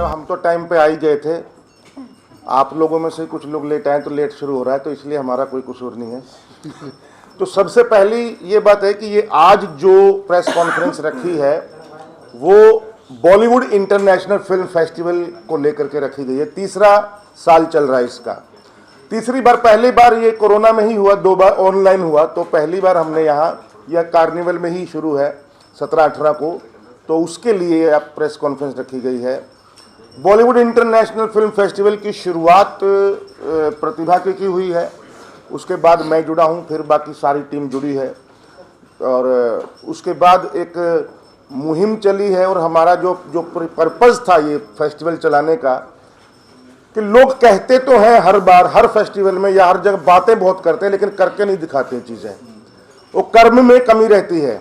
मतलब हम तो टाइम पे आ ही गए थे, आप लोगों में से कुछ लोग लेट आए तो लेट शुरू हो रहा है, तो इसलिए हमारा कोई कसूर नहीं है। तो सबसे पहली ये बात है कि ये आज जो प्रेस कॉन्फ्रेंस रखी है वो बॉलीवुड इंटरनेशनल फिल्म फेस्टिवल को लेकर के रखी गई है। तीसरा साल चल रहा है इसका। तीसरी बार, पहली बार ये कोरोना में ही हुआ, 2 बार ऑनलाइन हुआ, तो पहली बार हमने यहाँ यह कार्निवल में ही शुरू है 17-18 को, तो उसके लिए अब प्रेस कॉन्फ्रेंस रखी गई है। बॉलीवुड इंटरनेशनल फिल्म फेस्टिवल की शुरुआत प्रतिभा की हुई है, उसके बाद मैं जुड़ा हूँ, फिर बाकी सारी टीम जुड़ी है, और उसके बाद एक मुहिम चली है। और हमारा जो पर्पज़ था ये फेस्टिवल चलाने का, कि लोग कहते तो हैं हर बार हर फेस्टिवल में या हर जगह बातें बहुत करते हैं, लेकिन करके नहीं दिखाते हैं चीज़ें, वो कर्म में कमी रहती है।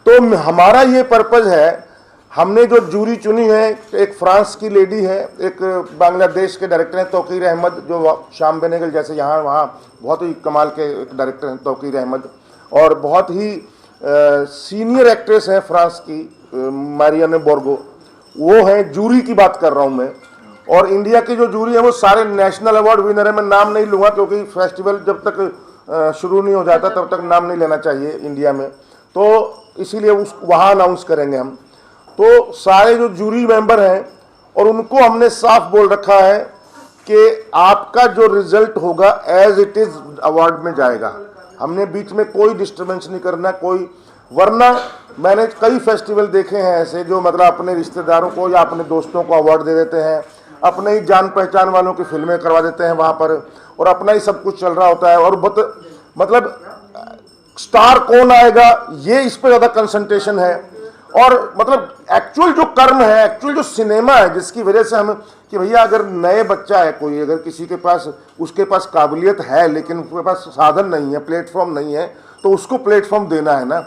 तो हमारा ये पर्पज़ है, हमने जो जूरी चुनी है, एक फ्रांस की लेडी है, एक बांग्लादेश के डायरेक्टर हैं तौकीर अहमद, जो शाम बेनेगल जैसे यहाँ वहाँ बहुत ही कमाल के एक डायरेक्टर हैं तौकीर अहमद, और बहुत ही सीनियर एक्ट्रेस हैं फ्रांस की मारियाने बोर्गो, वो हैं। जूरी की बात कर रहा हूँ मैं। और इंडिया की जो जूरी है वो सारे नेशनल अवार्ड विनर है। मैं नाम नहीं लूँगा क्योंकि फेस्टिवल जब तक शुरू नहीं हो जाता तब तक नाम नहीं लेना चाहिए इंडिया में, तो इसीलिए वहाँ अनाउंस करेंगे हम। तो सारे जो जूरी मेंबर हैं, और उनको हमने साफ बोल रखा है कि आपका जो रिजल्ट होगा एज इट इज़ अवार्ड में जाएगा। हमने बीच में कोई डिस्टर्बेंस नहीं करना, कोई, वरना मैंने कई फेस्टिवल देखे हैं ऐसे जो मतलब अपने रिश्तेदारों को या अपने दोस्तों को अवार्ड दे देते हैं, अपने ही जान पहचान वालों की फिल्में करवा देते हैं वहाँ पर, और अपना ही सब कुछ चल रहा होता है, और मतलब स्टार कौन आएगा ये इस पर ज़्यादा कंसंट्रेशन है। और मतलब एक्चुअल जो कर्म है, एक्चुअल जो सिनेमा है, जिसकी वजह से हम, कि भैया अगर नए बच्चा है कोई, अगर किसी के पास, उसके पास काबिलियत है लेकिन उसके पास साधन नहीं है, प्लेटफॉर्म नहीं है, तो उसको प्लेटफॉर्म देना है ना,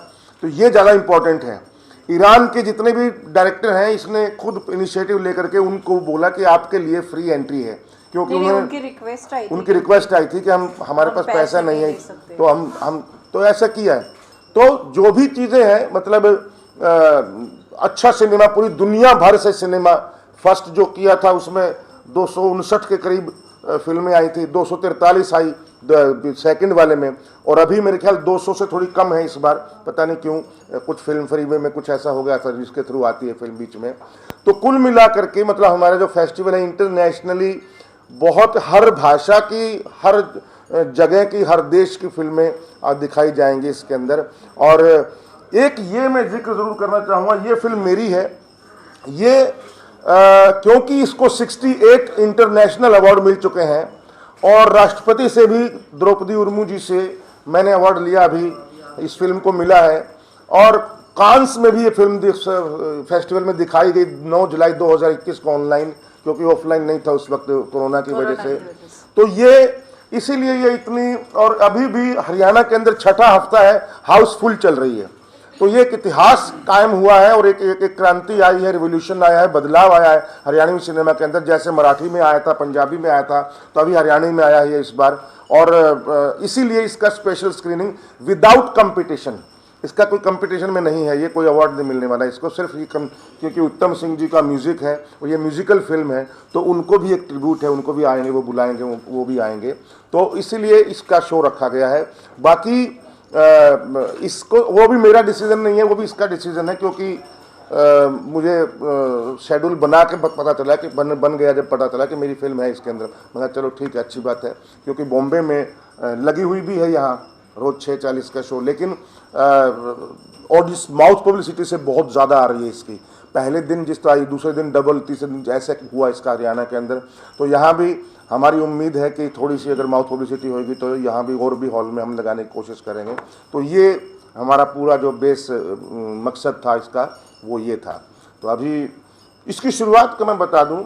तो ये ज़्यादा इम्पोर्टेंट है। ईरान के जितने भी डायरेक्टर हैं, इसने खुद इनिशिएटिव लेकर के उनको बोला कि आपके लिए फ्री एंट्री है, क्योंकि उनकी रिक्वेस्ट आई थी कि हमारे पास पैसा नहीं है, तो हम तो ऐसा किया है। तो जो भी चीज़ें हैं, मतलब अच्छा सिनेमा, पूरी दुनिया भर से सिनेमा, फर्स्ट जो किया था उसमें 259 के करीब फिल्में आई थी, 243 आई सेकंड वाले में, और अभी मेरे ख्याल 200 से थोड़ी कम है इस बार, पता नहीं क्यों, कुछ फिल्म फ्रीवे में कुछ ऐसा हो गया था जिसके थ्रू आती है फिल्म बीच में। तो कुल मिला करके मतलब हमारा जो फेस्टिवल है इंटरनेशनली बहुत, हर भाषा की, हर जगह की, हर देश की फिल्में दिखाई जाएंगी इसके अंदर। और एक ये मैं जिक्र ज़रूर करना चाहूँगा, ये फिल्म मेरी है, ये क्योंकि इसको 68 इंटरनेशनल अवार्ड मिल चुके हैं, और राष्ट्रपति से भी, द्रौपदी मुर्मू जी से मैंने अवार्ड लिया, अभी इस फिल्म को मिला है। और कांस में भी ये फिल्म फेस्टिवल में दिखाई गई 9 जुलाई 2021 को ऑनलाइन, क्योंकि ऑफलाइन नहीं था उस वक्त कोरोना की वजह से। तो ये इसीलिए ये इतनी, और अभी भी हरियाणा के अंदर 6ठा हफ्ता है, हाउसफुल चल रही है। तो ये एक इतिहास कायम हुआ है, और एक क्रांति आई है, रिवोल्यूशन आया है, बदलाव आया है हरियाणवी सिनेमा के अंदर। जैसे मराठी में आया था, पंजाबी में आया था, तो अभी हरियाणवी में आया है इस बार। और इसीलिए इसका स्पेशल स्क्रीनिंग विदाउट कंपटीशन, इसका कोई कंपटीशन में नहीं है, ये कोई अवार्ड नहीं मिलने वाला है इसको, सिर्फ ये क्योंकि उत्तम सिंह जी का म्यूज़िक है और ये म्यूज़िकल फिल्म है, तो उनको भी एक ट्रिब्यूट है, उनको भी आएंगे, वो बुलाएंगे, वो भी आएंगे, तो इसीलिए इसका शो रखा गया है। बाकी इसको, वो भी मेरा डिसीजन नहीं है, वो भी इसका डिसीजन है, क्योंकि मुझे शेड्यूल बना के पता चला कि बन गया, जब पता चला कि मेरी फिल्म है इसके अंदर, मैं चलो ठीक है, अच्छी बात है, क्योंकि बॉम्बे में लगी हुई भी है यहाँ रोज़ 6:40 का शो, लेकिन ऑडियंस माउथ पब्लिसिटी से बहुत ज़्यादा आ रही है इसकी। पहले दिन जिस तरह आई, दूसरे दिन डबल, तीसरे दिन ऐसे हुआ इसका हरियाणा के अंदर। तो यहाँ भी हमारी उम्मीद है कि थोड़ी सी अगर माउथ पब्लिसिटी होगी तो यहाँ भी और भी हॉल में हम लगाने की कोशिश करेंगे। तो ये हमारा पूरा जो बेस मकसद था इसका, वो ये था। तो अभी इसकी शुरुआत का मैं बता दूं,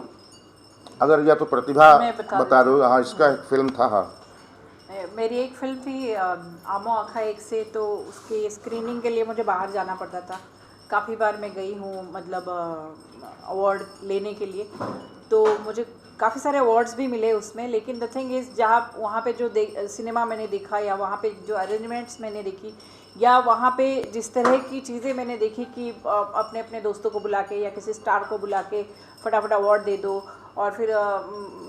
अगर या तो प्रतिभा बता दो। हाँ, इसका एक फिल्म था। हाँ, मेरी एक फिल्म थी आमो आखा एक से, तो उसकी स्क्रीनिंग के लिए मुझे बाहर जाना पड़ता था। काफ़ी बार मैं गई हूँ, मतलब अवार्ड लेने के लिए, तो मुझे काफ़ी सारे अवार्ड्स भी मिले उसमें। लेकिन द थिंग इज़, जहाँ वहाँ पे जो सिनेमा मैंने देखा या वहाँ पे जो अरेंजमेंट्स मैंने देखी, या वहाँ पे जिस तरह की चीज़ें मैंने देखी कि अपने अपने दोस्तों को बुला के या किसी स्टार को बुला के फटाफट अवार्ड दे दो, और फिर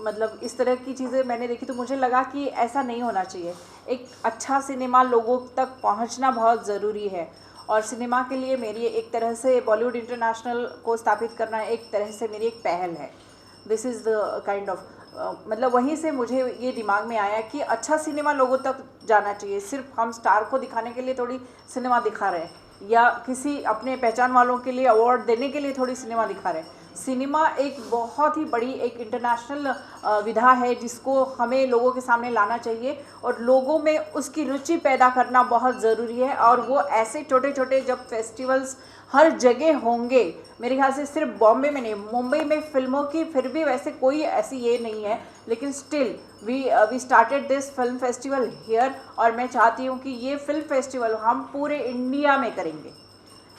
मतलब इस तरह की चीज़ें मैंने देखी, तो मुझे लगा कि ऐसा नहीं होना चाहिए। एक अच्छा सिनेमा लोगों तक पहुंचना बहुत ज़रूरी है, और सिनेमा के लिए मेरी एक तरह से बॉलीवुड इंटरनेशनल को स्थापित करना एक तरह से मेरी एक पहल है। This is the kind of मतलब वहीं से मुझे ये दिमाग में आया कि अच्छा सिनेमा लोगों तक जाना चाहिए। सिर्फ हम स्टार को दिखाने के लिए थोड़ी सिनेमा दिखा रहे हैं, या किसी अपने पहचान वालों के लिए अवार्ड देने के लिए थोड़ी सिनेमा दिखा रहे हैं। सिनेमा एक बहुत ही बड़ी एक इंटरनेशनल विधा है जिसको हमें लोगों के सामने लाना चाहिए, और लोगों में उसकी रुचि पैदा करना बहुत ज़रूरी है। और वो ऐसे छोटे छोटे जब फेस्टिवल्स हर जगह होंगे, मेरे ख्याल से सिर्फ बॉम्बे में नहीं, मुंबई में फिल्मों की फिर भी वैसे कोई ऐसी ये नहीं है, लेकिन still we started this film festival here, और मैं चाहती हूँ कि ये फिल्म फेस्टिवल हम पूरे इंडिया में करेंगे।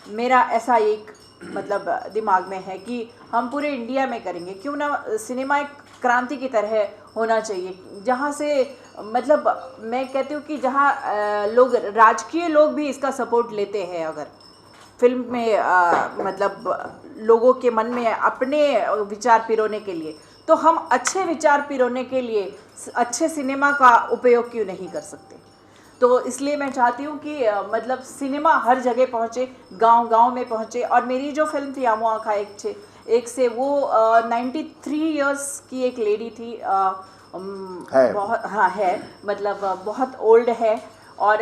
मेरा ऐसा एक मतलब दिमाग में है कि हम पूरे इंडिया में करेंगे। क्यों ना, सिनेमा एक क्रांति की तरह होना चाहिए, जहाँ से मतलब मैं कहती हूँ कि जहाँ लोग, राजकीय लोग भी इसका सपोर्ट लेते हैं। अगर फिल्म में मतलब लोगों के मन में अपने विचार पिरोने के लिए, तो हम अच्छे विचार पिरोने के लिए अच्छे सिनेमा का उपयोग क्यों नहीं कर सकते। तो इसलिए मैं चाहती हूँ कि मतलब सिनेमा हर जगह पहुँचे, गांव गांव में पहुँचे। और मेरी जो फिल्म थी आमो आँखा एक से, वो 93 इयर्स की एक लेडी थी, बहुत हाँ है, मतलब बहुत ओल्ड है, और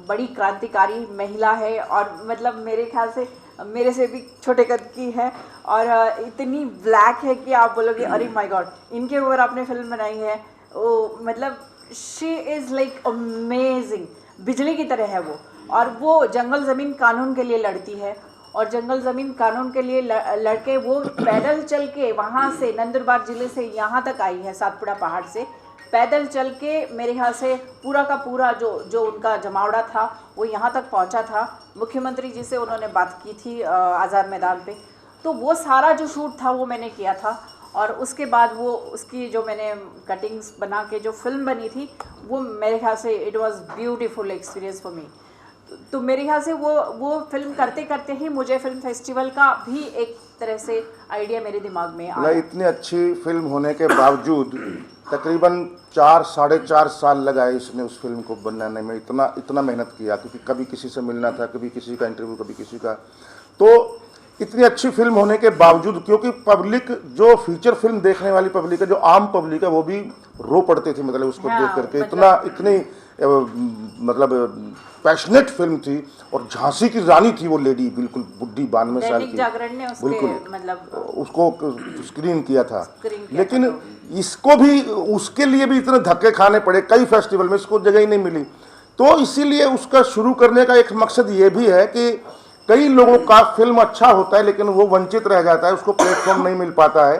बड़ी क्रांतिकारी महिला है, और मतलब मेरे ख्याल से मेरे से भी छोटे कद की है, और इतनी ब्लैक है कि आप बोलोगे अरे माय गॉड, इनके ऊपर आपने फिल्म बनाई है। वो मतलब शी इज़ लाइक अमेजिंग, बिजली की तरह है वो। और वो जंगल ज़मीन कानून के लिए लड़ती है, और जंगल ज़मीन कानून के लिए लड़के वो पैदल चल के वहाँ से नंदुरबार ज़िले से यहाँ तक आई है, सातपुड़ा पहाड़ से पैदल चल के। मेरे ख्याल से पूरा का पूरा जो उनका जमावड़ा था वो यहाँ तक पहुँचा था। मुख्यमंत्री जी से उन्होंने बात की थी आज़ाद मैदान पे, तो वो सारा जो शूट था वो मैंने किया था। और उसके बाद वो उसकी जो मैंने कटिंग्स बना के जो फिल्म बनी थी, वो मेरे ख्याल से it was beautiful experience for me. तो मेरे ख्याल से वो फिल्म करते करते ही मुझे फिल्म फेस्टिवल का भी एक तरह से आइडिया मेरे दिमाग में आया। इतनी अच्छी फिल्म होने के बावजूद तकरीबन 4-4.5 साल लगाए इसने उस फिल्म को बनाने में, इतना मेहनत किया, क्योंकि कभी किसी से मिलना था, कभी किसी का इंटरव्यू, कभी किसी का। तो इतनी अच्छी फिल्म होने के बावजूद, क्योंकि पब्लिक, जो फीचर फिल्म देखने वाली पब्लिक है, जो आम पब्लिक है, वो भी रो पड़ते थे मतलब उसको देख करके। इतनी मतलब पैशनेट फिल्म थी, और झांसी की रानी थी वो लेडी, बिल्कुल बुढ़ी 92 साल की, जागरण ने बिल्कुल मतलब उसको स्क्रीन किया था। लेकिन इसको भी, उसके लिए भी इतने धक्के खाने पड़े, कई फेस्टिवल में इसको जगह ही नहीं मिली। तो इसीलिए उसका शुरू करने का एक मकसद ये भी है कि कई लोगों का फिल्म अच्छा होता है लेकिन वो वंचित रह जाता है, उसको प्लेटफॉर्म नहीं मिल पाता है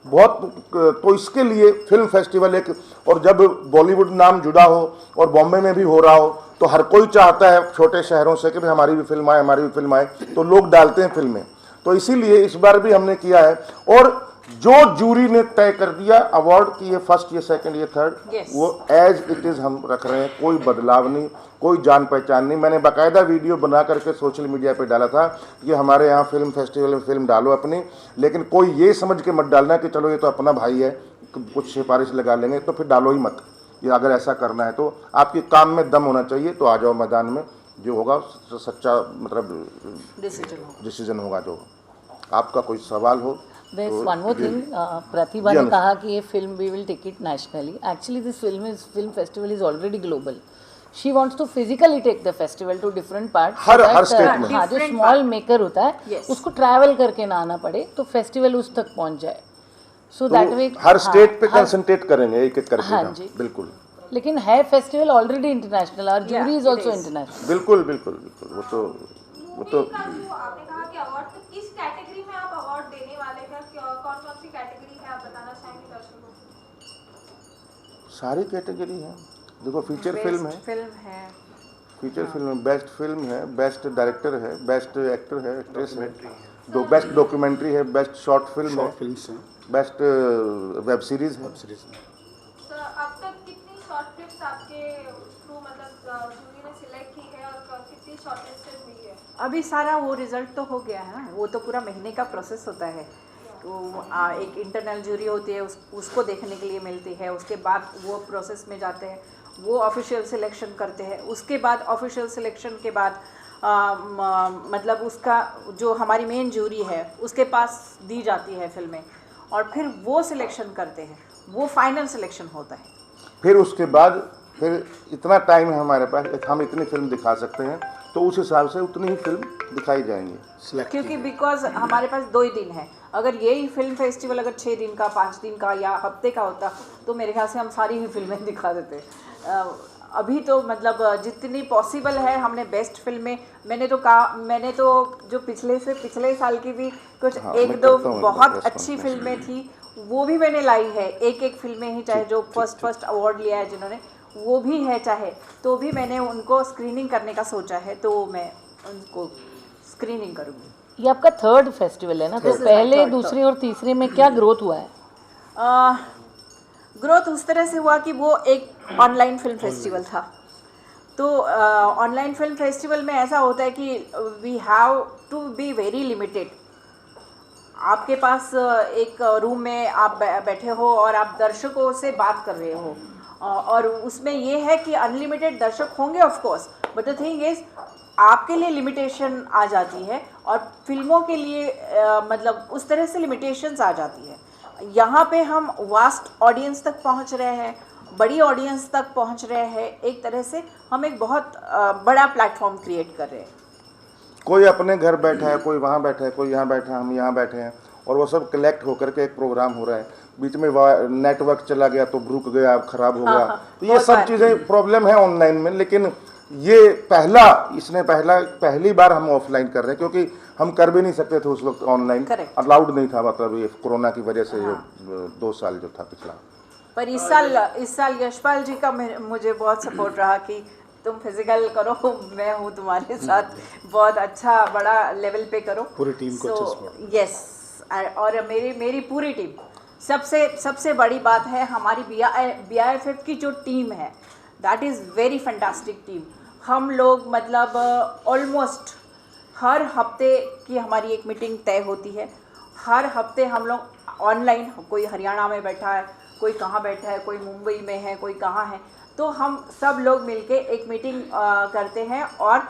बहुत। तो इसके लिए फिल्म फेस्टिवल एक, और जब बॉलीवुड नाम जुड़ा हो और बॉम्बे में भी हो रहा हो, तो हर कोई चाहता है छोटे शहरों से कि भाई हमारी भी फिल्म आए, हमारी भी फिल्म आए, तो लोग डालते हैं फिल्में। तो इसीलिए इस बार भी हमने किया है, और जो जूरी ने तय कर दिया अवार्ड की ये फर्स्ट, ये सेकंड, ये थर्ड, वो एज इट इज़ हम रख रहे हैं, कोई बदलाव नहीं, कोई जान पहचान नहीं। मैंने बाकायदा वीडियो बना करके सोशल मीडिया पे डाला था कि हमारे यहाँ फिल्म फेस्टिवल में फिल्म डालो अपनी, लेकिन कोई ये समझ के मत डालना कि चलो ये तो अपना भाई है, कुछ सिफारिश लगा लेंगे, तो फिर डालो ही मत। ये अगर ऐसा करना है तो आपके काम में दम होना चाहिए, तो आ जाओ मैदान में, जो होगा सच्चा मतलब डिसीजन होगा। जो आपका कोई सवाल हो। There's one more thing, प्रतिभा ने कहा कि ये film we will take it nationally. Actually, this film festival is already global. She wants to physically take the festival to different parts. Her state में। हाँ, जो स्मॉल मेकर होता है उसको ट्रैवल करके ना आना पड़े, तो फेस्टिवल उस तक पहुंच जाए। So that way her state पे कंसंट्रेट करेंगे एक एक करके। हाँ जी, बिल्कुल। लेकिन है फेस्टिवल ऑलरेडी इंटरनेशनल, और जूरी इज ऑल्सो इंटरनेशनल। बिल्कुल बिल्कुल बिल्कुल। वो तो आपने कहा कि अवार्ड, तो किस कैटेगरी में आप अवार्ड देने वाले हैं, कौन कौन सी कैटेगरी है, आप बताना चाहेंगे दर्शकों को? सारी कैटेगरी है। देखो, फीचर फिल्म है, फीचर फिल्म, बेस्ट फिल्म है, बेस्ट डायरेक्टर है, बेस्ट एक्टर है, एक्ट्रेस है, बेस्ट डॉक्यूमेंट्री है, बेस्ट शॉर्ट फिल्म है, बेस्ट वेब सीरीज है। अब तक कितनी शॉर्ट फिल्म्स आपके थ्रू मतलब जूरी ने सिलेक्ट की है, और शॉर्टलिस्टेड हुई है? अभी सारा वो रिजल्ट तो हो गया है ना, वो तो पूरा महीने का प्रोसेस होता है। तो एक इंटरनल जूरी होती है, उसको देखने के लिए मिलती है, उसके बाद वो प्रोसेस में जाते हैं, वो ऑफिशियल सिलेक्शन करते हैं, उसके बाद ऑफिशियल सिलेक्शन के बाद मतलब उसका जो हमारी मेन जूरी है उसके पास दी जाती है फिल्में, और फिर वो सिलेक्शन करते हैं, वो फाइनल सिलेक्शन होता है। फिर उसके बाद फिर इतना टाइम है हमारे पास, हम इतनी फिल्म दिखा सकते हैं, तो उस हिसाब से उतनी ही फिल्म दिखाई जाएंगी। क्योंकि बिकॉज हमारे पास 2 ही दिन है, अगर यही फिल्म फेस्टिवल अगर 6 दिन का, 5 दिन का या हफ्ते का होता तो मेरे ख्याल से हम सारी ही फिल्में दिखा देते। अभी तो मतलब जितनी पॉसिबल है हमने बेस्ट फिल्में, मैंने तो जो पिछले साल की भी कुछ हाँ, एक मैं दो करता हूँ बहुत press अच्छी conference। फिल्में थी, वो भी मैंने लाई है, एक फिल्में ही, चाहे जो फर्स्ट अवार्ड लिया है जिन्होंने, वो भी है चाहे, तो भी मैंने उनको स्क्रीनिंग करने का सोचा है, तो मैं उनको स्क्रीनिंग करूँगी। ये आपका 3rd फेस्टिवल है ना, तो This is my पहले, third, दूसरे और तीसरे में क्या ग्रोथ हुआ है? ग्रोथ उस तरह से हुआ कि वो एक ऑनलाइन फिल्म फेस्टिवल था, तो ऑनलाइन फिल्म फेस्टिवल में ऐसा होता है कि we have to be very limited. आपके पास एक रूम में आप बैठे हो और आप दर्शकों से बात कर रहे हो, और उसमें ये है कि अनलिमिटेड दर्शक होंगे of course, but the thing is आपके लिए लिमिटेशन आ जाती है, और फिल्मों के लिए मतलब उस तरह से लिमिटेशंस आ जाती है। यहाँ पे हम वास्ट ऑडियंस तक पहुँच रहे हैं, बड़ी ऑडियंस तक पहुँच रहे हैं, एक तरह से हम एक बहुत बड़ा प्लेटफॉर्म क्रिएट कर रहे हैं। कोई अपने घर बैठा है, कोई वहाँ बैठा है, कोई यहाँ बैठा है, हम यहाँ बैठे हैं, और वो सब कलेक्ट होकर के एक प्रोग्राम हो रहा है। बीच में नेटवर्क चला गया तो रुक गया, खराब हो गया, तो ये बहुत सब बार। चीज़ें प्रॉब्लम है ऑनलाइन में। लेकिन ये पहली बार हम ऑफलाइन कर रहे हैं, क्योंकि हम कर भी नहीं सकते थे उस वक्त, ऑनलाइन Correct। अलाउड नहीं था, मतलब ये कोरोना की वजह से जो 2 साल जो था पिछला। पर इस साल यशपाल जी का मुझे बहुत सपोर्ट रहा कि तुम फिजिकल करो, मैं हूँ तुम्हारे साथ, बहुत अच्छा बड़ा लेवल पे करो, पूरी टीम को अच्छा support। यस, और मेरी पूरी टीम, सबसे बड़ी बात है हमारी BIFF की जो टीम है, that is very fantastic team. हम लोग मतलब ऑलमोस्ट हर हफ्ते की हमारी एक मीटिंग तय होती है, हर हफ्ते हम लोग ऑनलाइन, कोई हरियाणा में बैठा है, कोई कहाँ बैठा है, कोई मुंबई में है, कोई कहाँ है, तो हम सब लोग मिलके एक मीटिंग करते हैं और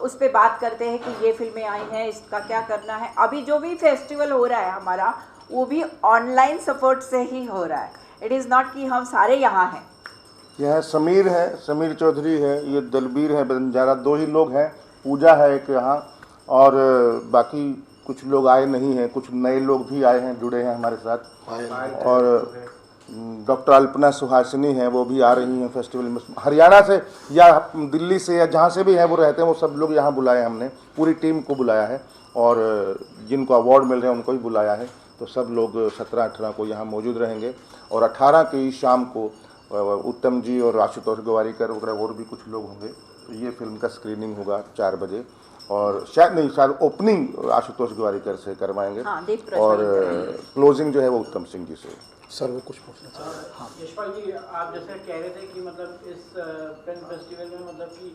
उस पे बात करते हैं कि ये फिल्में आई हैं, इसका क्या करना है। अभी जो भी फेस्टिवल हो रहा है हमारा, वो भी ऑनलाइन सपोर्ट से ही हो रहा है, इट इज़ नॉट कि हम सारे यहाँ हैं। यहाँ समीर है, समीर चौधरी है, ये दलबीर है बंजारा, 2 ही लोग हैं, पूजा है एक यहाँ, और बाकी कुछ लोग आए नहीं हैं, कुछ नए लोग भी आए हैं, जुड़े हैं हमारे साथ। और डॉक्टर अल्पना सुहासिनी हैं, वो भी आ रही हैं फेस्टिवल में, हरियाणा से या दिल्ली से या जहाँ से भी हैं वो रहते हैं, वो सब लोग यहाँ बुलाए, हमने पूरी टीम को बुलाया है, और जिनको अवार्ड मिल रहे हैं उनको ही बुलाया है। तो सब लोग 17-18 को यहाँ मौजूद रहेंगे, और 18 की शाम को उत्तम जी और आशुतोष गोवारीकर वगैरह और भी कुछ लोग होंगे। तो ये फिल्म का स्क्रीनिंग होगा 4 बजे, और शायद ओपनिंग आशुतोष गोवारीकर से करवाएंगे, हाँ, दीप और प्रज्वलित क्लोजिंग जो है वो उत्तम सिंह जी से। सर वो कुछ पूछना चाह रहे हैं। हाँ यशपाल जी, आप जैसे कह रहे थे कि मतलब इस फिल्म फेस्टिवल में मतलब कि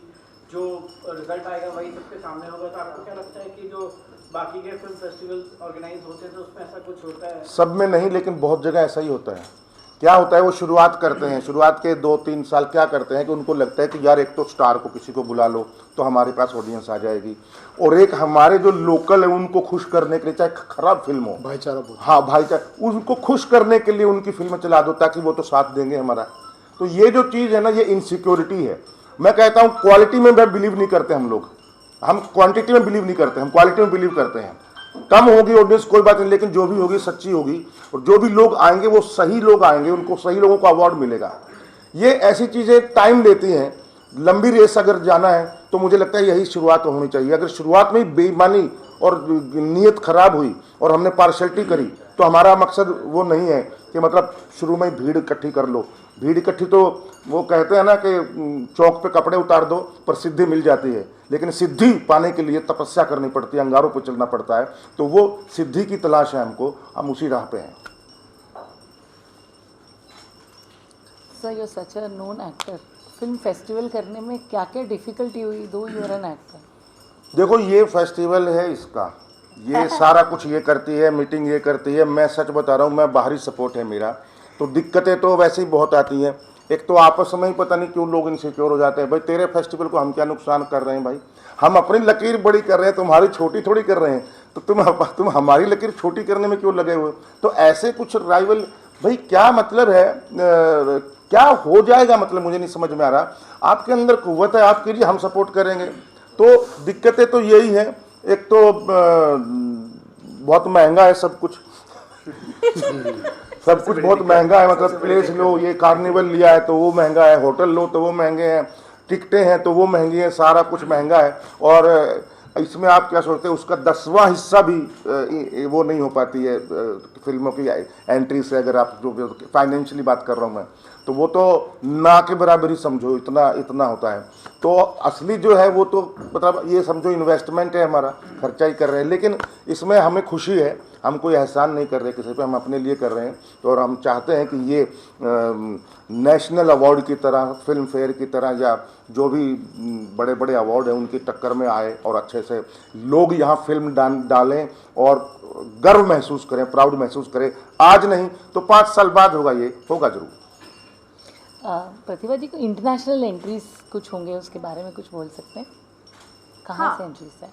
जो रिजल्ट आएगा वही सबके सामने होगा, तो आपको क्या लगता है कि जो बाकी के फिल्म फेस्टिवल ऑर्गेनाइज होते हैं तो उसमें ऐसा कुछ होता है? सब में नहीं, लेकिन बहुत जगह ऐसा ही होता है। क्या होता है, वो शुरुआत करते हैं, शुरुआत के 2-3 साल क्या करते हैं कि उनको लगता है कि यार एक तो स्टार को किसी को बुला लो तो हमारे पास ऑडियंस आ जाएगी, और एक हमारे जो लोकल है उनको खुश करने के लिए, चाहे खराब फिल्म हो, भाईचारा बहुत। हाँ भाईचारा, उनको खुश करने के लिए उनकी फिल्में चला दो ताकि वो तो साथ देंगे हमारा। तो ये जो चीज़ है ना, ये इनसिक्योरिटी है। मैं कहता हूँ क्वालिटी में बिलीव नहीं करते हम लोग, हम क्वांटिटी में बिलीव नहीं करते, हम क्वालिटी में बिलीव करते हैं। कम होगी ऑडियंस कोई बात नहीं, लेकिन जो भी होगी सच्ची होगी, और जो भी लोग आएंगे वो सही लोग आएंगे, उनको सही लोगों को अवार्ड मिलेगा। ये ऐसी चीज़ें टाइम लेती हैं, लंबी रेस अगर जाना है तो मुझे लगता है यही शुरुआत होनी चाहिए। अगर शुरुआत में बेईमानी और नीयत खराब हुई और हमने पार्शलिटी करी, तो हमारा मकसद वो नहीं है कि मतलब शुरू में भीड़ इकट्ठी कर लो। भीड़ इकट्ठी तो वो कहते हैं ना कि चौक पे कपड़े उतार दो पर सिद्धि मिल जाती है, लेकिन सिद्धि पाने के लिए तपस्या करनी पड़ती है, अंगारों पर चलना पड़ता है। तो वो सिद्धि की तलाश है हमको, हम उसी राह पे हैं। Sir, you're such a known actor. Film festival करने में क्या क्या डिफिकल्टी हुई, दो यू आर एन एक्टर? देखो ये फेस्टिवल है इसका, ये सारा कुछ ये करती है, मीटिंग ये करती है। मैं सच बता रहा हूँ, मैं बाहरी सपोर्ट है मेरा, तो दिक्कतें तो वैसे ही बहुत आती हैं। एक तो आपस में ही पता नहीं क्यों लोग इनसिक्योर हो जाते हैं, भाई तेरे फेस्टिवल को हम क्या नुकसान कर रहे हैं भाई, हम अपनी लकीर बड़ी कर रहे हैं, तुम्हारी छोटी थोड़ी कर रहे हैं, तो तुम हमारी लकीर छोटी करने में क्यों लगे हुए? तो ऐसे कुछ राइवल, भाई क्या मतलब है, क्या हो जाएगा, मतलब मुझे नहीं समझ में आ रहा। आपके अंदर कुव्वत है, आप कीजिए, हम सपोर्ट करेंगे। तो दिक्कतें तो यही है, एक तो बहुत महंगा है सब कुछ सब कुछ बहुत महंगा है, मतलब प्लेस लो, ये कार्निवल लिया है तो वो महंगा है, होटल लो तो वो महंगे हैं, टिकटें हैं तो वो महंगी हैं, सारा कुछ महंगा है। और इसमें आप क्या सोचते हैं, उसका 10वां हिस्सा भी वो नहीं हो पाती है फिल्मों की एंट्री से। अगर आप जो फाइनेंशियली बात कर रहा हूँ मैं, तो वो तो ना के बराबर ही समझो, इतना होता है। तो असली जो है वो तो मतलब ये समझो इन्वेस्टमेंट है, हमारा खर्चा ही कर रहे हैं। लेकिन इसमें हमें खुशी है, हम कोई एहसान नहीं कर रहे किसी पे, हम अपने लिए कर रहे हैं। तो और हम चाहते हैं कि ये नेशनल अवार्ड की तरह, फिल्म फेयर की तरह, या जो भी बड़े बड़े अवार्ड हैं उनकी टक्कर में आए, और अच्छे से लोग यहाँ फिल्म डालें और गर्व महसूस करें, प्राउड महसूस करें। आज नहीं तो 5 साल बाद होगा, ये होगा जरूर। प्रतिभा जी को इंटरनेशनल एंट्रीज कुछ होंगे, उसके बारे में कुछ बोल सकते हैं? कहाँ हाँ। से एंट्रीज है?